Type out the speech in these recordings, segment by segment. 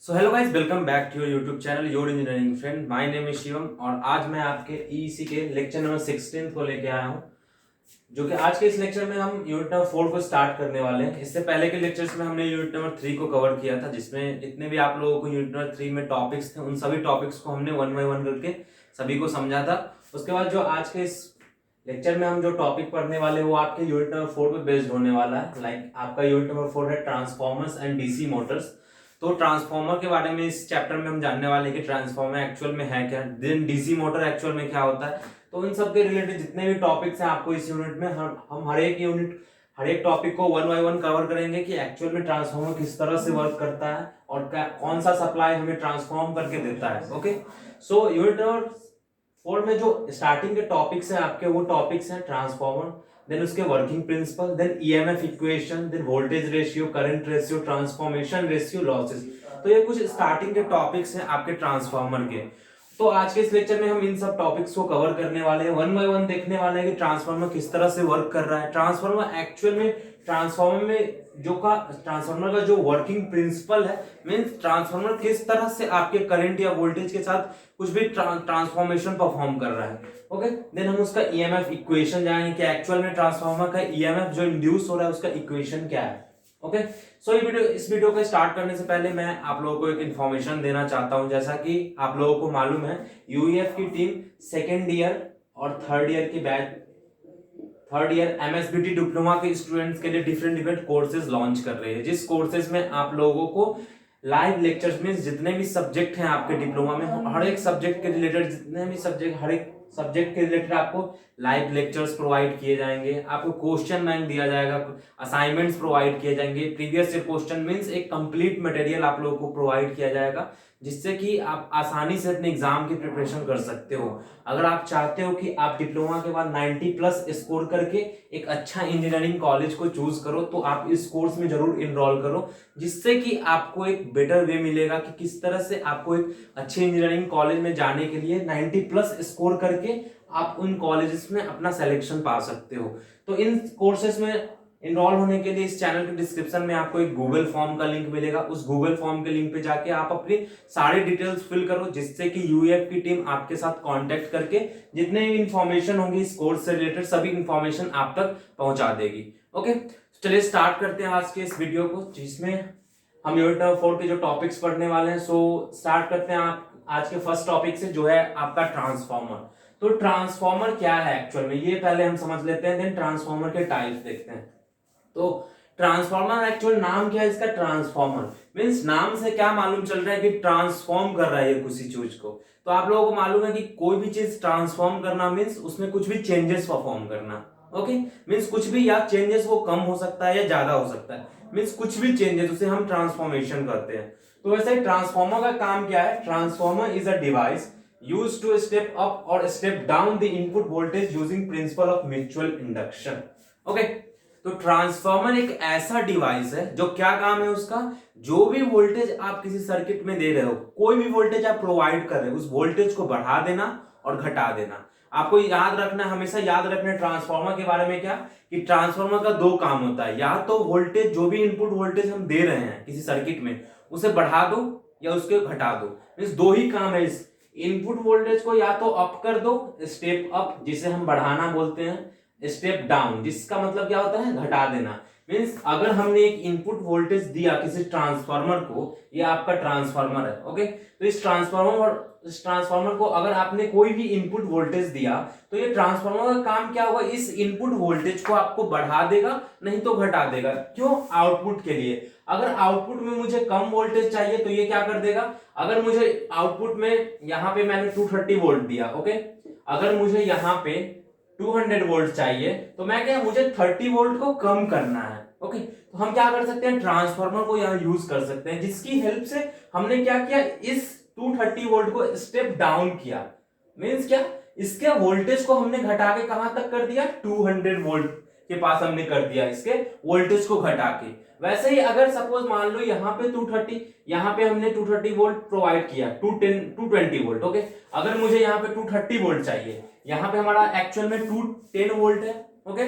So hello guys, welcome back to your YouTube channel your engineering friend. My name is Shivam और आज मैं आपके EEC के lecture number 16 को लेके आया हूँ, जो कि आज के इस लेक्चर में हम यूनिट नंबर 4 को स्टार्ट करने वाले हैं। इससे पहले के लेक्चर्स में हमने यूनिट नंबर 3 को कवर किया था, जिसमें जितने भी आप लोगों को यूनिट नंबर 3 में टॉपिक्स थे उन सभी टॉपिक्स को हमने वन बाय वन करके सभी को समझा था। उसके बाद जो आज के इस लेक्चर में हम जो टॉपिक पढ़ने वाले हैं वो आपके यूनिट नंबर 4 पे बेस्ड होने वाला है। लाइक आपका यूनिट नंबर 4 है ट्रांसफॉर्मर्स एंड डीसी मोटर्स। तो ट्रांसफॉर्मर के बारे में इस चैप्टर में हम जानने वाले हैं कि ट्रांसफॉर्मर एक्चुअल में है क्या, देन डीसी मोटर एक्चुअल में क्या होता है। तो इन सब के रिलेटेड जितने भी टॉपिक्स हैं आपको इस यूनिट में हम हर एक टॉपिक को वन बाय वन कवर करेंगे कि एक्चुअल में ट्रांसफॉर्मर किस तरह से वर्क करता है और कौन सा सप्लाई हमें ट्रांसफॉर्म करके देता है। ओके, सो यूनिट नंबर 4 में जो स्टार्टिंग के टॉपिक्स हैं आपके, वो टॉपिक्स हैं ट्रांसफॉर्मर, देन उसके working principle, then EMF equation, then voltage ratio, current ratio, transformation ratio, losses. तो ये कुछ स्टार्टिंग के टॉपिक्स हैं आपके ट्रांसफॉर्मर के। तो आज के इस लेक्चर में हम इन सब टॉपिक्स को कवर करने वाले हैं, वन बाय वन देखने वाले हैं कि ट्रांसफार्मर किस तरह से वर्क कर रहा है। ट्रांसफार्मर का जो वर्किंग प्रिंसिपल है, मींस ट्रांसफार्मर किस तरह से आपके करंट या वोल्टेज के साथ कुछ भी ट्रांसफॉर्मेशन परफॉर्म कर रहा है। ओके, देन हम उसका ईएमएफ इक्वेशन जानेंगे कि एक्चुअल में ट्रांसफार्मर का ईएमएफ जो इंड्यूस हो रहा है उसका इक्वेशन क्या है। ओके, सो इस वीडियो को स्टार्ट करने से पहले मैं आप लोगों को एक इन्फॉर्मेशन देना चाहता हूं। जैसा कि आप लोगों को मालूम है, यूईएफ की टीम सेकेंड ईयर और थर्ड ईयर एमएसबीटी डिप्लोमा के स्टूडेंट्स के लिए डिफरेंट कोर्सेज लॉन्च कर रहे हैं, जिस कोर्सेज में आप लोगों को लाइव लेक्चर्स में जितने भी सब्जेक्ट हैं आपके डिप्लोमा में, हर एक सब्जेक्ट के रिलेटेड आपको लाइव लेक्चर्स प्रोवाइड किए जाएंगे, आपको क्वेश्चन बैंक दिया जाएगा, असाइनमेंट्स प्रोवाइड किए जाएंगे, प्रीवियस ईयर क्वेश्चन मींस एक कंप्लीट मटेरियल आप लोगों को प्रोवाइड किया जाएगा, जिससे कि आप आसानी से अपने एग्जाम की प्रिपरेशन कर सकते हो। अगर आप चाहते हो कि आप डिप्लोमा के बाद 90 प्लस स्कोर करके एक अच्छा इंजीनियरिंग कॉलेज को चूज करो, तो आप इस कोर्स में जरूर इनरोल करो, जिससे कि आपको एक बेटर वे मिलेगा कि किस तरह से आपको एक अच्छे इंजीनियरिंग कॉलेज में जाने के लिए 90 प्लस स्कोर करके आप उन कॉलेजेस में अपना सिलेक्शन पा सकते हो। तो इन कोर्सेज में इनरोल होने के लिए इस चैनल के डिस्क्रिप्शन में आपको एक गूगल फॉर्म का लिंक मिलेगा। उस गूगल फॉर्म के लिंक पे जाके आप अपनी सारी डिटेल्स फिल करो, जिससे कि यूएफ की टीम आपके साथ कांटेक्ट करके जितने भी इंफॉर्मेशन होंगी इस कोर्स से रिलेटेड सभी इंफॉर्मेशन आप तक पहुंचा देगी। ओके, चलिए स्टार्ट करते हैं आज के इस वीडियो को, जिसमें हम यूनिट नंबर 4 के जो टॉपिक्स पढ़ने वाले हैं। सो स्टार्ट करते हैं आप आज के फर्स्ट टॉपिक से, जो है आपका ट्रांसफॉर्मर। तो ट्रांसफॉर्मर क्या है एक्चुअल में, ये पहले हम समझ लेते हैं, देन ट्रांसफॉर्मर के टाइप्स देखते हैं। तो ट्रांसफॉर्मर एक्चुअल नाम क्या है इसका, ट्रांसफॉर्मर मींस नाम से क्या मालूम चल रहा है कि ट्रांसफॉर्म कर रहा है ये किसी चीज को। तो आप लोगों को मालूम है कि कोई भी चीज ट्रांसफॉर्म करना मींस उसमें कुछ भी चेंजेस परफॉर्म करना। ओके, मींस कुछ भी, या चेंजेस वो कम हो सकता है या ज्यादा हो सकता है, मींस कुछ भी चेंजेस उसे हम ट्रांसफॉर्मेशन करते हैं। तो वैसे ट्रांसफॉर्मर का काम क्या है, transformer is a device used to step up or step down the input voltage using principle of mutual induction। Okay, तो ट्रांसफॉर्मर एक ऐसा डिवाइस है जो क्या काम है उसका, जो भी वोल्टेज आप किसी सर्किट में दे रहे हो, कोई भी वोल्टेज आप प्रोवाइड कर रहे हो, उस वोल्टेज को बढ़ा देना और घटा देना। आपको याद रखना, हमेशा याद रखना ट्रांसफॉर्मर के बारे में क्या, कि ट्रांसफॉर्मर का दो काम होता है, या तो वोल्टेज जो भी इनपुट वोल्टेज हम दे रहे हैं किसी सर्किट में उसे बढ़ा दो या उसके घटा दो। मींस दो ही काम है इस इनपुट वोल्टेज को, या तो अप कर दो, स्टेप अप जिसे हम बढ़ाना बोलते हैं, स्टेप डाउन जिसका मतलब क्या होता है, घटा देना। मींस अगर हमने एक इनपुट वोल्टेज दिया किसी ट्रांसफार्मर को, ये आपका ट्रांसफार्मर है। ओके, तो इस ट्रांसफार्मर को अगर आपने कोई भी इनपुट वोल्टेज दिया, तो ये ट्रांसफार्मर का काम क्या होगा, इस इनपुट वोल्टेज को आपको बढ़ा देगा नहीं तो घटा देगा। क्यों, आउटपुट के लिए। अगर आउटपुट में मुझे कम वोल्टेज चाहिए तो ये क्या कर देगा, अगर मुझे आउटपुट में यहाँ पे मैंने 230 वोल्ट दिया, ओके, अगर मुझे यहाँ पे 200 वोल्ट चाहिए तो मैं क्या, मुझे 30 वोल्ट को कम करना है। ओके, तो हम क्या कर सकते हैं, ट्रांसफार्मर को यहाँ यूज कर सकते हैं, जिसकी हेल्प से हमने क्या किया, इस 230 वोल्ट को स्टेप डाउन किया। मींस क्या, इसके वोल्टेज को हमने घटा के कहां तक कर दिया, 200 वोल्ट के पास हमने कर दिया इसके वोल्टेज को घटा के। वैसे ही अगर सपोज मान लो यहाँ पे 230, यहाँ पे हमने 230 वोल्ट प्रोवाइड किया, 220 वोल्ट। ओके, अगर मुझे यहाँ पे 230 वोल्ट चाहिए, यहाँ पे हमारा एक्चुअल में 210 वोल्ट है। ओके,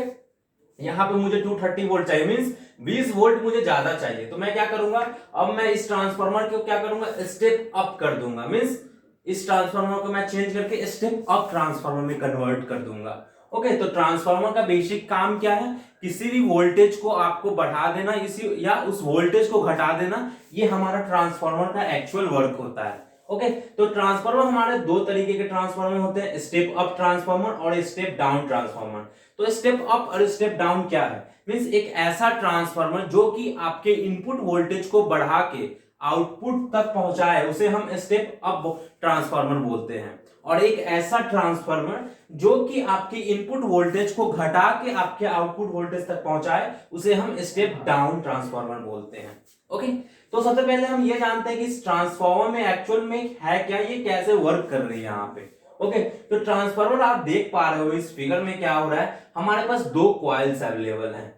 यहाँ पे मुझे 230 वोल्ट चाहिए, मींस 20 वोल्ट मुझे ज्यादा चाहिए, तो मैं क्या करूंगा, अब मैं इस ट्रांसफार्मर को क्या करूंगा, स्टेप अप कर दूंगा, मींस इस ट्रांसफार्मर को मैं चेंज करके स्टेप अप ट्रांसफार्मर में कन्वर्ट कर दूंगा। ओके, तो ट्रांसफार्मर का बेसिक काम क्या है, किसी भी वोल्टेज को आपको बढ़ा देना इसी या उस वोल्टेज को घटा देना, ये हमारा ट्रांसफार्मर का एक्चुअल वर्क होता है। ओके, तो ट्रांसफार्मर हमारे दो तरीके के ट्रांसफार्मर होते हैं, स्टेप अप ट्रांसफार्मर और स्टेप डाउन ट्रांसफार्मर। तो स्टेप अप और स्टेप डाउन क्या है, मींस एक ऐसा ट्रांसफार्मर जो कि आपके इनपुट वोल्टेज को बढ़ा के आउटपुट तक पहुंचाए, उसे हम स्टेप अप ट्रांसफार्मर बोलते हैं। और एक ऐसा ट्रांसफार्मर जो कि आपके इनपुट वोल्टेज को घटा के आपके आउटपुट वोल्टेज तक पहुंचाए, उसे हम स्टेप डाउन ट्रांसफार्मर बोलते हैं। ओके, तो सबसे पहले हम ये जानते हैं कि इस ट्रांसफार्मर में एक्चुअल में है क्या, ये कैसे वर्क कर रही है यहाँ पे। ओके, तो ट्रांसफार्मर आप देख पा रहे हो इस फिगर में क्या हो रहा है, हमारे पास दो कॉइल्स अवेलेबल हैं।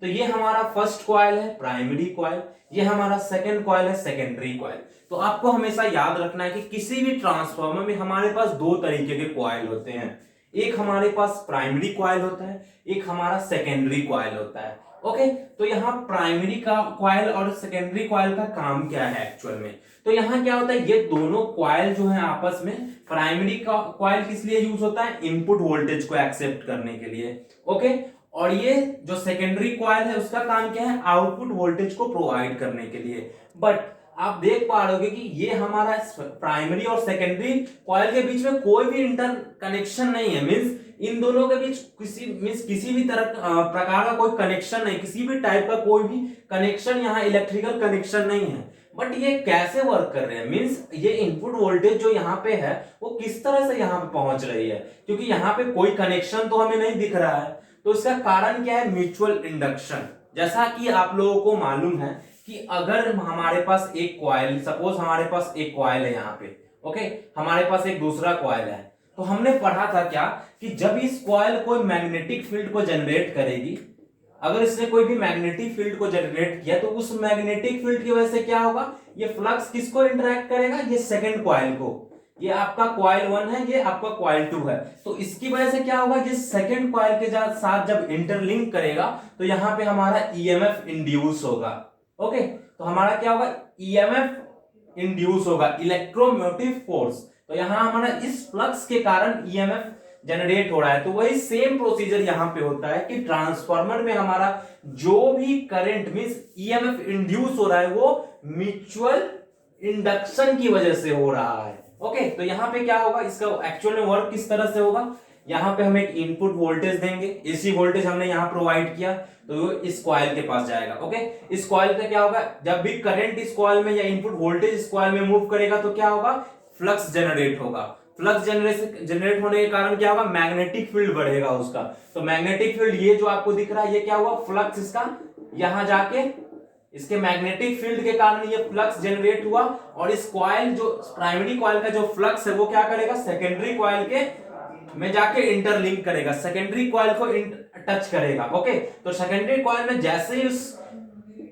तो ये हमारा फर्स्ट कॉइल है प्राइमरी कॉइल, ये हमारा सेकंड कॉइल है सेकेंडरी कॉइल। तो आपको हमेशा याद रखना है कि किसी भी ट्रांसफार्मर में हमारे पास दो तरीके के कॉइल होते हैं, एक हमारे पास प्राइमरी कॉइल होता है, एक हमारा सेकेंडरी कॉइल होता है। ओके, तो यहाँ प्राइमरी का कॉइल और सेकेंडरी कॉइल का काम क्या है एक्चुअल में, तो यहाँ क्या होता है, ये दोनों कॉइल जो है आपस में, प्राइमरी का कॉइल किस लिए यूज होता है, इनपुट वोल्टेज को एक्सेप्ट करने के लिए। ओके, और ये जो सेकेंडरी कॉइल है उसका काम क्या है, आउटपुट वोल्टेज को प्रोवाइड करने के लिए। बट आप देख पा रहे हो कि ये हमारा प्राइमरी और सेकेंडरी कॉइल के बीच में कोई भी इंटर कनेक्शन नहीं है, मींस इन दोनों के बीच किसी भी तरह प्रकार का कोई कनेक्शन नहीं, किसी भी टाइप का कोई भी कनेक्शन, यहाँ इलेक्ट्रिकल कनेक्शन नहीं है। बट ये कैसे वर्क कर रहे हैं, मींस ये इनपुट वोल्टेज जो यहाँ पे है वो किस तरह से यहाँ पे पहुंच रही है, क्योंकि यहाँ पे कोई कनेक्शन तो हमें नहीं दिख रहा है। तो इसका कारण क्या है, म्यूचुअल इंडक्शन। जैसा कि आप लोगों को मालूम है कि अगर हमारे पास एक कॉइल, सपोज हमारे पास एक कॉइल है यहाँ पे, ओके, हमारे पास एक दूसरा कॉइल है, तो हमने पढ़ा था क्या कि जब इस कॉइल कोई मैग्नेटिक फील्ड को जनरेट करेगी, अगर इसने कोई भी मैग्नेटिक फील्ड को जनरेट किया, तो उस मैग्नेटिक फील्ड की वजह से क्या होगा, ये फ्लक्स किसको इंटरेक्ट करेगा, ये सेकंड कॉइल को। ये आपका कॉइल 1 है, ये आपका कॉइल 2 है, तो इसकी वजह से क्या होगा, ये सेकंड कॉइल के साथ जब इंटरलिंक करेगा तो यहाँ पे हमारा ईएमएफ इंड्यूस होगा। ओके, तो हमारा क्या होगा, ईएमएफ इंड्यूस होगा, इलेक्ट्रोमोटिव फोर्स। तो यहाँ हमारा इस फ्लक्स के कारण ईएमएफ जनरेट हो रहा है। तो वही सेम प्रोसीजर यहाँ पे होता है कि ट्रांसफार्मर में हमारा जो भी करंट मींस ईएमएफ इंड्यूस हो रहा है वो म्यूचुअल इंडक्शन की वजह से हो रहा है। ओके, तो यहाँ पे क्या होगा, इसका एक्चुअल में वर्क किस तरह से होगा, यहाँ पे हम एक इनपुट वोल्टेज देंगे, एसी वोल्टेज हमने यहाँ प्रोवाइड किया, तो इस कॉइल के पास जाएगा। ओके, इस कॉइल का क्या होगा, जब भी करंट इस कॉइल में या इनपुट वोल्टेज इस कॉइल में मूव करेगा तो क्या होगा, फ्लक्स जनरेट होगा। फ्लक्स जनरेट होने के कारण क्या होगा, मैग्नेटिक फील्ड बढ़ेगा उसका। तो मैग्नेटिक फील्ड ये जो आपको दिख रहा है, ये क्या हुआ, फ्लक्स इसका यहाँ जाके इसके मैग्नेटिक फील्ड के कारण ये फ्लक्स जनरेट हुआ, और इस कॉइल जो प्राइमरी कॉइल का जो फ्लक्स है वो क्या करेगा, सेकेंडरी कॉइल के में जाके इंटरलिंक करेगा, सेकेंडरी कॉइल को टच करेगा। ओके, तो सेकेंडरी कॉइल में जैसे ही उस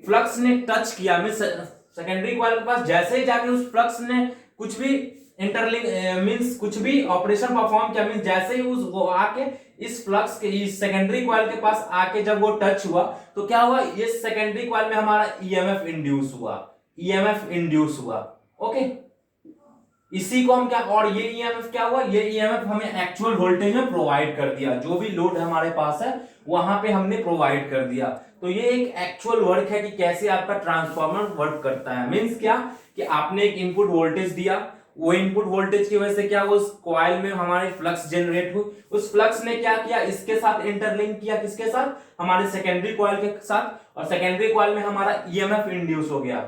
फ्लक्स ने टच किया, मींस सेकेंडरी कॉइल के पास जैसे ही जाके उस फ्लक्स ने कुछ भी इंटरलिंक मींस कुछ भी ऑपरेशन परफॉर्म किया, मींस जैसे ही उस वो आके इस फ्लक्स के इस सेकेंडरी कॉइल के पास आके जब वो टच हुआ तो क्या हुआ, ये सेकेंडरी कॉइल में हमारा ईएमएफ इंड्यूस हुआ, ईएमएफ इंड्यूस हुआ। ओके, इसी को हम क्या, और ये ईएमएफ क्या हुआ, ये ईएमएफ हमें एक्चुअल वोल्टेज में प्रोवाइड कर दिया, जो भी लोड हमारे पास है वहां पे हमने प्रोवाइड कर दिया। तो ये एक एक्चुअल वर्क है कि कैसे आपका ट्रांसफार्मर वर्क करता है। मींस क्या कि आपने एक इनपुट वोल्टेज दिया, वो इनपुट वोल्टेज की वजह से क्या उस कॉइल में हमारे फ्लक्स जनरेट हुई, उस फ्लक्स ने क्या किया, इसके साथ इंटरलिंक किया, किसके साथ, हमारे सेकेंडरी कॉइल के साथ, और सेकेंडरी कॉइल में हमारा ईएमएफ इंड्यूस हो गया,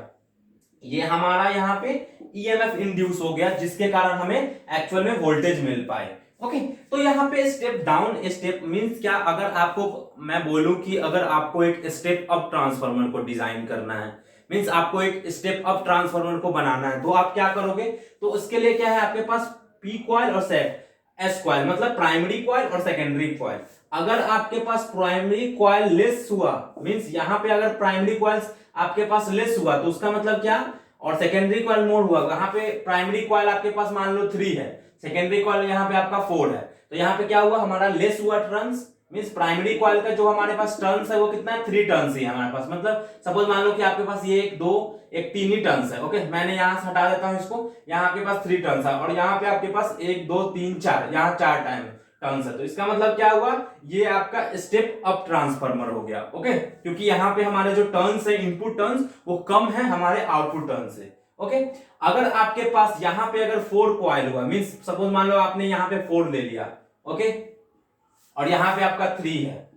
ये हमारा यहाँ पे ईएमएफ इंड्यूस हो गया, जिसके कारण हमें एक्चुअल में वोल्टेज मिल पाए। ओके, तो यहाँ पे स्टेप डाउन स्टेप मींस क्या, अगर आपको मैं बोलूं कि अगर आपको एक स्टेप अप ट्रांसफार्मर को डिजाइन करना है, मींस आपको एक स्टेप अप ट्रांसफार्मर को बनाना है, तो आप क्या करोगे, तो उसके लिए क्या है आपके पास पी कॉइल और एस कॉइल, मतलब प्राइमरी कॉइल और सेकेंडरी कॉइल। अगर आपके पास प्राइमरी कॉइल लेस हुआ, मींस यहाँ पे अगर प्राइमरी कॉइल आपके पास लेस हुआ तो उसका मतलब क्या, और सेकेंडरी कॉइल मोर हुआ, यहाँ पे प्राइमरी कॉइल आपके पास मान लो 3 है, सेकेंडरी कॉइल यहाँ पे आपका 4 है, तो यहाँ पे क्या हुआ, हमारा लेस हुआ टर्न्स, मींस प्राइमरी कॉइल का जो हमारे पास टर्न्स है वो कितना है, 3 टर्न्स ही है हमारे पास। मतलब सपोज मान लो कि आपके पास ये 1 2 1 3 ही टर्न्स है। ओके, मैंने यहां से हटा देता हूं इसको, यहाँ आपके पास 3 टर्न्स है और यहाँ पे आपके पास 1 2 3 4, यहाँ 4 टर्न्स है। तो इसका मतलब क्या हुआ, ये आपका स्टेप अप ट्रांसफार्मर हो गया। ओके, क्योंकि यहाँ पे हमारे जो टर्न्स है, इनपुट टर्न्स, वो कम है हमारे आउटपुट टर्न्स से। ओके, अगर आपके पास यहाँ पे अगर 4 कॉइल हुआ, मींस सपोज मान लो आपने यहाँ पे 4 ले लिया, ओके, और यहाँ पे आपका 3 है,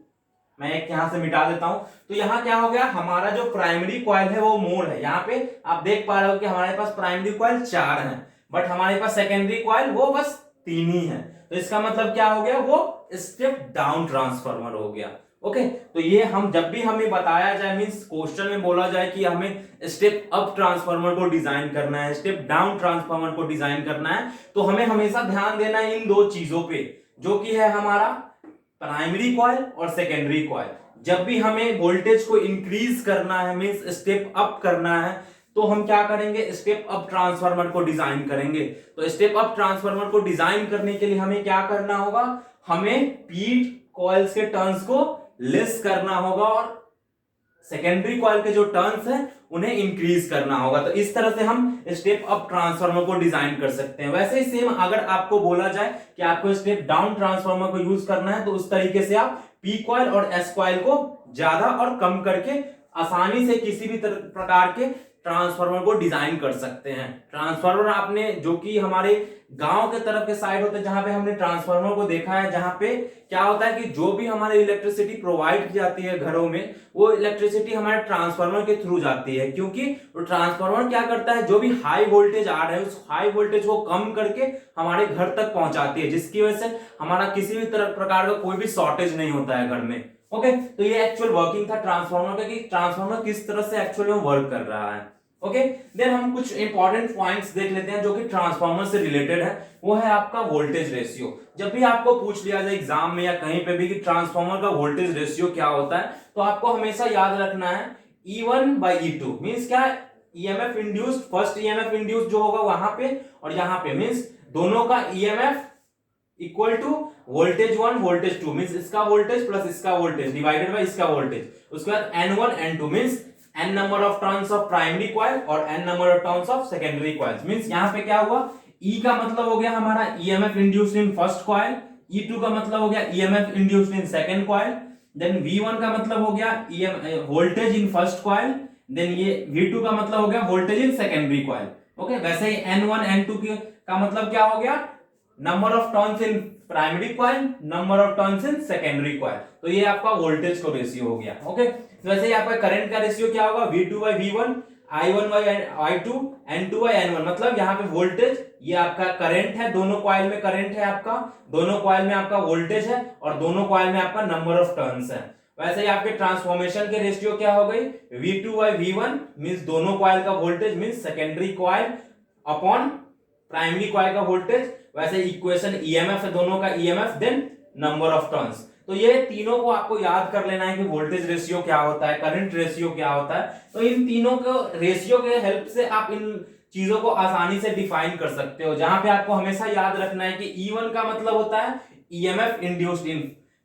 मैं एक यहां से मिटा देता हूं, तो यहाँ क्या हो गया, हमारा जो प्राइमरी कॉइल है वो मोर है। यहाँ पे आप देख पा रहे हो कि हमारे पास प्राइमरी कॉइल 4 है, बट हमारे पास सेकेंडरी कॉइल वो बस 3 ही है। तो इसका मतलब क्या हो गया, वो स्टेप डाउन ट्रांसफार्मर हो गया। ओके, तो ये हम जब भी हमें बताया जाए, मींस क्वेश्चन में बोला जाए कि हमें स्टेप अप ट्रांसफार्मर को डिजाइन करना है, स्टेप डाउन ट्रांसफार्मर को डिजाइन करना है, तो हमें हमेशा ध्यान देना है इन 2 चीजों पे, जो कि है हमारा प्राइमरी कॉइल और सेकेंडरी कॉइल। जब भी हमें वोल्टेज को इंक्रीज करना है, मींस स्टेप अप करना है, तो हम क्या करेंगे, स्टेप अप ट्रांसफार्मर को डिजाइन करेंगे। तो स्टेप अप ट्रांसफार्मर को डिजाइन करने के लिए हमें क्या करना होगा, हमें पी कॉइल्स के टर्न्स को लेस करना होगा और सेकेंडरी कॉइल के जो टर्न्स हैं उन्हें इंक्रीज करना होगा। तो इस तरह से हम स्टेप अप ट्रांसफार्मर को डिजाइन कर सकते हैं। वैसे ही सेम अगर आपको बोला जाए कि आपको स्टेप डाउन ट्रांसफार्मर को यूज करना है, तो उस तरीके से आप पी कॉइल और एस कॉइल को ज्यादा और कम करके आसानी से किसी भी प्रकार के ट्रांसफार्मर को डिजाइन कर सकते हैं। ट्रांसफार्मर आपने जो कि हमारे गांव के तरफ के साइड होते हैं, जहां पे हमने ट्रांसफार्मर को देखा है, जहां पे क्या होता है कि जो भी हमारे इलेक्ट्रिसिटी प्रोवाइड की जाती है घरों में, वो इलेक्ट्रिसिटी हमारे ट्रांसफार्मर के थ्रू जाती है। क्योंकि वो ट्रांसफार्मर क्या करता है, जो भी हाई वोल्टेज आ रहा है उस हाई वोल्टेज को कम करके हमारे घर तक पहुंचाती है, जिसकी वजह से हमारा किसी भी प्रकार का कोई भी शॉर्टेज नहीं होता है घर में। ओके, तो ये एक्चुअल वर्किंग था ट्रांसफार्मर का, कि ट्रांसफार्मर किस तरह से एक्चुअल में वर्क कर रहा है। ओके, देन हम कुछ इंपॉर्टेंट पॉइंट्स देख लेते हैं जो कि ट्रांसफार्मर से रिलेटेड है। वो है आपका वोल्टेज रेशियो। जब भी आपको पूछ लिया जाए एग्जाम में या कहीं पे भी कि ट्रांसफार्मर का वोल्टेज रेशियो क्या होता है, तो आपको हमेशा याद रखना है E1/E2 मींस क्या, EMF induced, first EMF induced जो होगा वहां पे और यहाँ पे, मींस दोनों का EMF equal to voltage 1 voltage 2, means इसका वोल्टेज प्लस इसका वोल्टेज डिवाइडेड बाय इसका वोल्टेज। उसके बाद N1 N2 means n number of turns of primary coil और n number of turns of secondary coils. Means यहाँ पे क्या हुआ, E का मतलब हो गया हमारा EMF induced in first coil, E2 का मतलब हो गया EMF induced in second coil, then V1 का मतलब हो गया voltage in first coil, then ये V2 का मतलब हो गया voltage in secondary coil. Okay, वैसे ही N1 N2 का मतलब क्या हो गया, number of turns in primary coil, number of turns in secondary coil. तो ये आपका वोल्टेज का रेशियो हो गया। ओके, तो वैसे ही आपका करंट का रेशियो क्या होगा, V2/V1, I1/I2, N2/N1। मतलब यहाँ पे वोल्टेज, ये आपका करंट है, दोनों कॉइल में करंट है आपका, दोनों कॉइल में आपका वोल्टेज है और दोनों कॉइल में आपका नंबर ऑफ टर्न्स है। वैसे ही आपके ट्रांसफॉर्मेशन के रेशियो क्या हो गई, V2/V1 मींस दोनों कॉइल का voltage means secondary coil upon primary coil का वोल्टेज। वैसे इक्वेशन ईएमएफ है, दोनों का EMF, then number of turns. तो ये तीनों को आपको याद कर लेना है कि वोल्टेज रेशियो क्या होता है, करंट रेशियो क्या होता है। तो इन तीनों को रेशियो के हेल्प से आप इन चीजों को आसानी से डिफाइन कर सकते हो। जहां पे आपको हमेशा याद रखना है कि E1 का मतलब होता है EMF induced in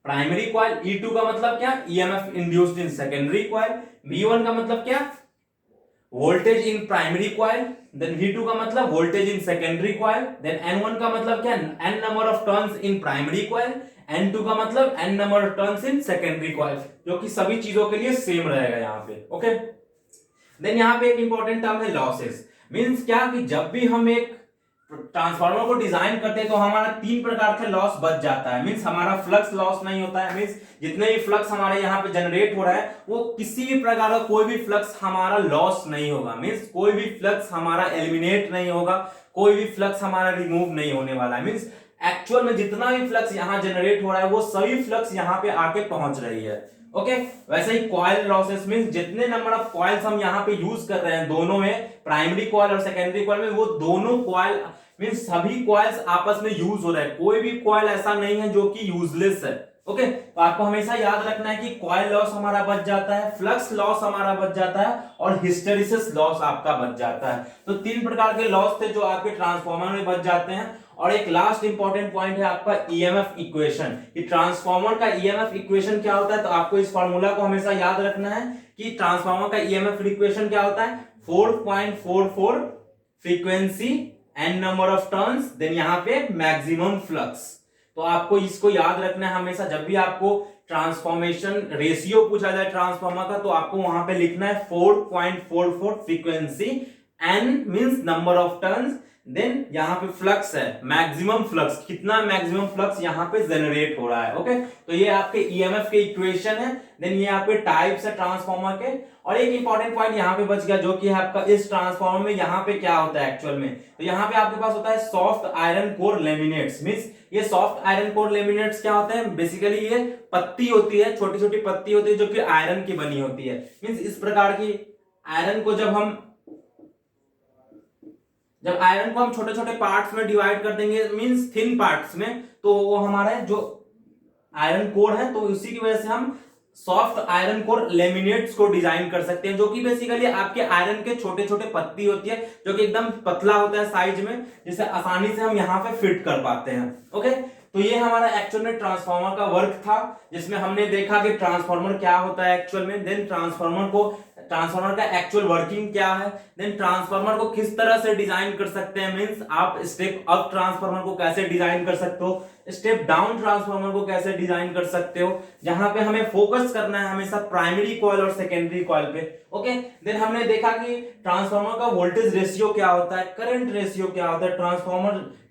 primary coil, E2 का मतलब क्या, EMF induced in secondary coil, V1 का मतलब क्या, voltage in primary coil, then V2 का मतलब voltage in secondary coil, then N1 का मतलब क्या, n number of turns in primary coil, N2 का मतलब n number of turns in secondary coil, जो कि सभी चीजों के लिए सेम रहेगा यहाँ पे। ओके, देन यहाँ पे एक इंपॉर्टेंट टर्म है लॉसेस। मींस क्या कि जब भी हम एक ट्रांसफार्मर को डिजाइन करते हैं तो हमारा 3 प्रकार के लॉस बच जाता है। मींस हमारा फ्लक्स लॉस नहीं होता है, मींस जितने भी फ्लक्स हमारे यहाँ पे जनरेट हो रहा है वो किसी भी प्रकार का कोई भी फ्लक्स हमारा लॉस नहीं होगा। मींस कोई भी फ्लक्स हमारा एलिमिनेट नहीं होगा, कोई भी फ्लक्स हमारा रिमूव नहीं होने वाला है। मींस एक्चुअल में जितना भी फ्लक्स यहाँ जनरेट हो रहा है वो सभी फ्लक्स यहाँ पे आके पहुंच रही है। ओके, वैसे ही कॉइल लॉसेस मींस जितने नंबर ऑफ कॉइल्स हम यहाँ पे यूज कर रहे हैं दोनों में, प्राइमरी कॉइल और सेकेंडरी कॉइल में, वो दोनों कॉइल मींस सभी कॉइल्स आपस में यूज हो रहे हैं। कोई भी कॉइल ऐसा नहीं है जो कि यूजलेस है। ओके, तो आपको हमेशा याद रखना है कि कॉइल लॉस हमारा बच जाता है, फ्लक्स लॉस हमारा बच जाता है और हिस्टेरिसिस लॉस आपका बच जाता है। तो 3 प्रकार के लॉस थे जो आपके ट्रांसफार्मर में बच जाते हैं। और एक लास्ट इंपॉर्टेंट पॉइंट है आपका ईएमएफ इक्वेशन, कि ट्रांसफार्मर का ईएमएफ इक्वेशन क्या होता है। तो आपको इस फार्मूला को हमेशा याद रखना है कि ट्रांसफार्मर का ईएमएफ इक्वेशन क्या होता है, 4.44 frequency and number of turns, then यहां पे मैक्सिमम फ्लक्स। तो आपको इसको याद रखना है हमेशा, जब भी आपको ट्रांसफॉर्मेशन रेशियो पूछा जाए ट्रांसफार्मर का, तो आपको वहां पे लिखना है 4.44 frequency, N means number of turns, then यहां पे फ्लक्स है, मैक्सिमम फ्लक्स, कितना मैक्सिमम फ्लक्स यहां पे जनरेट हो रहा है। ओके, तो ये आपके ईएमएफ के इक्वेशन है, देन ये आपके टाइप्स है ट्रांसफार्मर के। और एक इंपॉर्टेंट पॉइंट यहां पे बच गया, जो कि है आपका इस ट्रांसफार्मर में यहां पे क्या होता है एक्चुअल में। तो यहां पे आपके पास होता है soft iron core laminates, means ये सॉफ्ट आयरन कोर लेमिनेट्स क्या होते हैं, बेसिकली ये पत्ती होती है, छोटी छोटी पत्ती होती है जो कि आयरन की बनी होती है। मींस इस प्रकार की आयरन को जब आयरन को हम छोटे छोटे पार्ट्स में डिवाइड कर देंगे, मींस थिन पार्ट्स में, तो वो हमारा जो आयरन कोर है, तो उसी की वजह से हम सॉफ्ट आयरन कोर लेमिनेट्स को डिजाइन कर सकते हैं, जो कि बेसिकली आपके आयरन के छोटे छोटे पत्ती होती है, जो कि एकदम पतला होता है साइज में, जिसे आसानी से हम यहाँ पे फिट कर पाते हैं। ओके, तो ये हमारा एक्चुअल में ट्रांसफार्मर का वर्क था, जिसमें हमने देखा कि ट्रांसफार्मर क्या होता है एक्चुअल में, देन ट्रांसफार्मर का एक्चुअल वर्किंग क्या है, देन ट्रांसफार्मर को किस तरह से डिजाइन कर सकते हैं, मींस आप स्टेप अप ट्रांसफार्मर को कैसे डिजाइन कर सकते हो, स्टेप डाउन ट्रांसफार्मर को कैसे डिजाइन कर सकते हो, जहां पे हमें फोकस करना है हमेशा प्राइमरी कॉइल और सेकेंडरी कॉइल पे। ओके, देन हमने देखा कि ट्रांसफार्मर का वोल्टेज रेशियो क्या होता है, करंट रेशियो क्या होता है,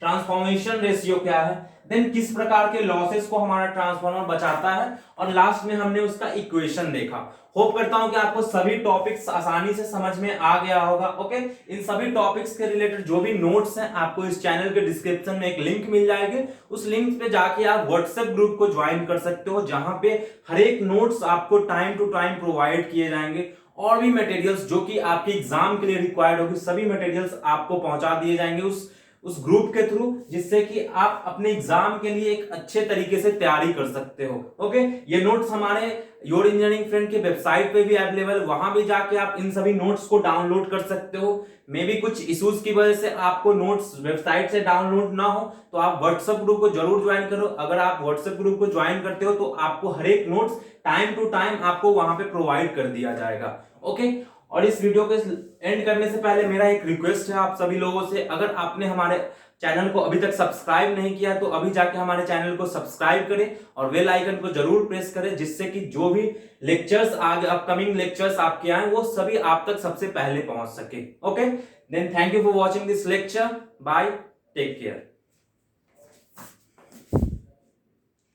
ट्रांसफॉर्मेशन रेशियो क्या है, देन किस प्रकार के लॉसेस को हमारा ट्रांसफार्मर बचाता है, और लास्ट में हमने उसका इक्वेशन देखा। होप करता हूं कि आपको सभी टॉपिक्स आसानी से समझ में आ गया होगा। ओके, इन सभी टॉपिक्स के रिलेटेड जो भी नोट्स हैं, आपको इस चैनल के डिस्क्रिप्शन में एक लिंक मिल जाएगी, उस लिंक पे जाके आप व्हाट्सएप ग्रुप को ज्वाइन कर सकते हो, जहां पे हर एक नोट्स आपको टाइम टू टाइम प्रोवाइड किए जाएंगे, और भी मटेरियल्स जो कि आपके एग्जाम के लिए रिक्वायर्ड होगी, सभी मटेरियल्स आपको पहुंचा दिए जाएंगे उस ग्रुप के थ्रू, जिससे कि आप अपने एग्जाम के लिए एक अच्छे तरीके से तैयारी कर सकते हो। ओके, ये नोट्स हमारे योर इंजीनियरिंग फ्रेंड के वेबसाइट पे भी अवेलेबल, वहां भी जाके आप इन सभी नोट्स को डाउनलोड कर सकते हो। मे बी कुछ इश्यूज की वजह से आपको नोट्स वेबसाइट से डाउनलोड ना हो, तो आप व्हाट्सएप ग्रुप को जरूर ज्वाइन करो। अगर आप व्हाट्सएप ग्रुप को ज्वाइन करते हो, तो आपको हर एक नोट्स टाइम टू टाइम आपको वहां पे प्रोवाइड कर दिया जाएगा। ओके, और इस वीडियो को एंड करने से पहले मेरा एक रिक्वेस्ट है आप सभी लोगों से, अगर आपने हमारे चैनल को अभी तक सब्सक्राइब नहीं किया, तो अभी जाके हमारे चैनल को सब्सक्राइब करें और बेल आइकन को जरूर प्रेस करें, जिससे कि जो भी लेक्चर्स आगे अपकमिंग लेक्चर्स आपके आए, वो सभी आप तक सबसे पहले पहुंच सके। Okay, then thank you for watching this lecture, bye, take care.